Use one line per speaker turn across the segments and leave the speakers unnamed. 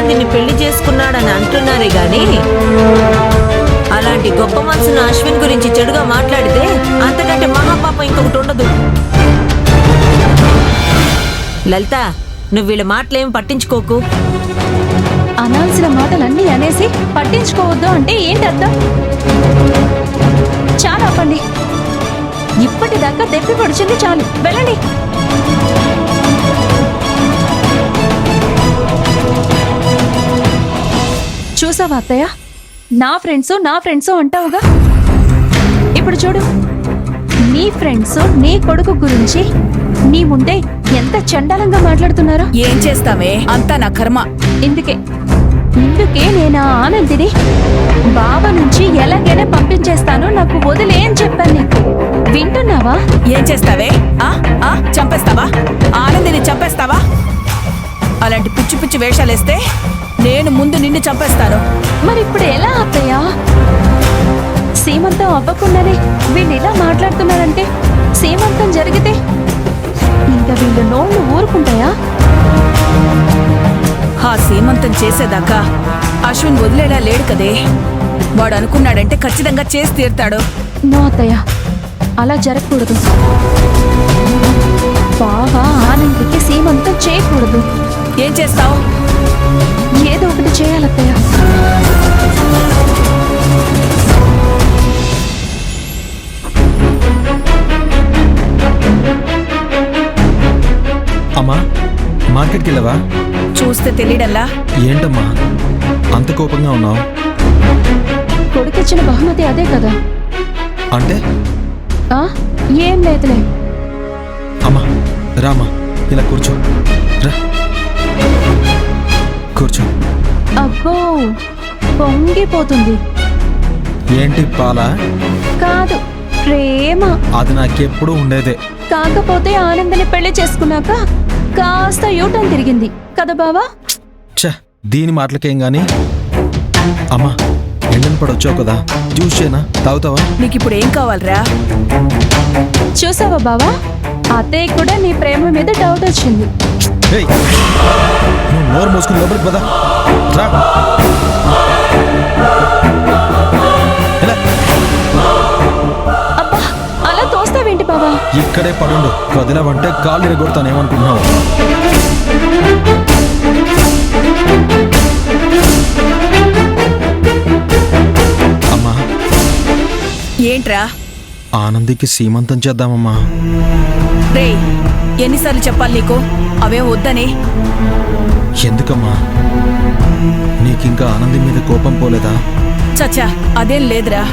ఆనందిని పెళ్లి చేసుకున్నాడని అంటున్నారే గాని అలాంటి గొప్ప మనసును అశ్విన్ గురించి చెడుగా మాట్లాడితే అంతకంటే మహాపాపం ఇంకొకటి ఉండదు. లలిత, నువ్వు వీళ్ళ మాటలేం పట్టించుకోకు.
అనాల్సిన మాటలన్నీ అనేసి పట్టించుకోవద్దు అంటే ఏంటర్థం? చాలా ఆపండి. ఇప్పటిదాకా దెప్పి పొడిచింది చాలు, వెళ్ళండి. చూసావా అత్తయ్య, నా ఫ్రెండ్స్ అంటావుగా. ఇప్పుడు చూడు, నీ ఫ్రెండ్స్ నీ కొడుకు గురించి నీ ముందే ఎంత చండాలంగా మాట్లాడుతున్నారో.
ఏం చేస్తావే, అంతా నా కర్మ.
ఇందుకే నేను ఆనందిని బావ నుంచి ఎలాగైనా పంపించేస్తాను, నాకు వదిలే అని చెప్పాను నీకు. వింటున్నావా?
ఏం చేస్తావే? చంపేస్తావా? ఆనందిని చంపేస్తావా? అలాంటి పిచ్చి పిచ్చి వేషాలేస్తే నేను ముందు నిన్ను చంపేస్తాను.
మరి ఇప్పుడు ఎలా అత్తయ్యా? సీమంతం అవ్వకుండానే వీళ్ళు ఇలా మాట్లాడుతున్నారంటే సీమంతం జరిగితే ఇంకా వీళ్ళు నోళ్ళు ఊరుకుంటాయా?
ఆ సీమంతం చేసేదాకా అశ్విన్ వదిలేలా లేడు కదే. వాడు అనుకున్నాడంటే ఖచ్చితంగా చేసి తీరుతాడు.
నో అత్తయ్య, అలా జరగకూడదు. బాగా ఆనందికి సీమంతం చేయకూడదు.
ఏం చేస్తావు?
ఏదో ఒకటి చేయాలత్తయ్య.
అమ్మా, మార్కెట్కి వెళ్ళవా?
చూస్తే తెలియడల్లా.
ఏంటమ్మా అంత కోపంగా ఉన్నావు?
కొడుకిచ్చిన బహుమతి అదే కదా.
అంటే
ఏం లేదులే.
అమ్మా రామా, ఇలా కూర్చో. రా కూర్చో.
అబ్బో, పొంగిపోతుంది.
ఏంటి పాలా?
కాదు, ప్రేమ.
అది నాకెప్పుడు ఉండేదే.
కాకపోతే ఆనందని పెళ్లి చేసుకున్నాక కాస్త యూటర్న్ తిరిగింది కదా బావా?
ఛ, దీని మాటలకేం గాని. అమ్మా, ఎండని పడొచ్చావు కదా, జ్యూస్ చేయనా? తాగుతావా?
నీకిప్పుడు ఏం కావాలరా?
చూసావా బావా, అత్తయ్య కూడా నీ ప్రేమ మీద డౌట్ వచ్చింది.
నువ్వు నోరు మోసుకుని లోపలికి పదా.
అబ్బా, అలా తోస్తావేంటి బావా?
ఇక్కడే పడుండు, కదిలావంటే కాళ్ళు ఎరగొడతానేమనుకుంటున్నావు? అమ్మా,
ఏంట్రా?
ఆనందికి సీమంతం చేద్దామమ్మా.
రే, ఎన్నిసార్లు చెప్పాలి నీకు అవే వద్దని?
ఎందుకమ్మా, నీకింకా ఆనంది మీద కోపం పోలేదా?
చచ్చా, అదేం లేదురా.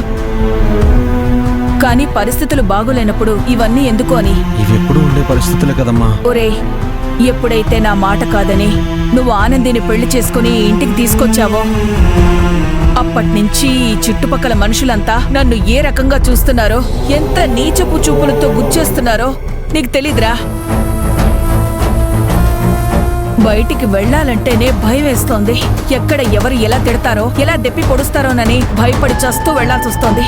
కానీ పరిస్థితులు బాగోలేనప్పుడు ఇవన్నీ ఎందుకు అని.
ఇవెప్పుడు ఉండే పరిస్థితులే కదమ్మా.
ఒరే, ఎప్పుడైతే నా మాట కాదని నువ్వు ఆనందిని పెళ్లి చేసుకుని ఇంటికి తీసుకొచ్చావో అప్పట్నుంచి ఈ చుట్టుపక్కల మనుషులంతా నన్ను ఏ రకంగా చూస్తున్నారో, ఎంత నీచపు చూపులతో గుచ్చేస్తున్నారో నీకు తెలీదురా. బయటికి వెళ్లాలంటేనే భయం వేస్తోంది. ఎక్కడ ఎవరు ఎలా తిడతారో, ఎలా దెప్పి పొడుస్తారోనని భయపడి చస్తూ వెళ్లాల్సి వస్తోంది.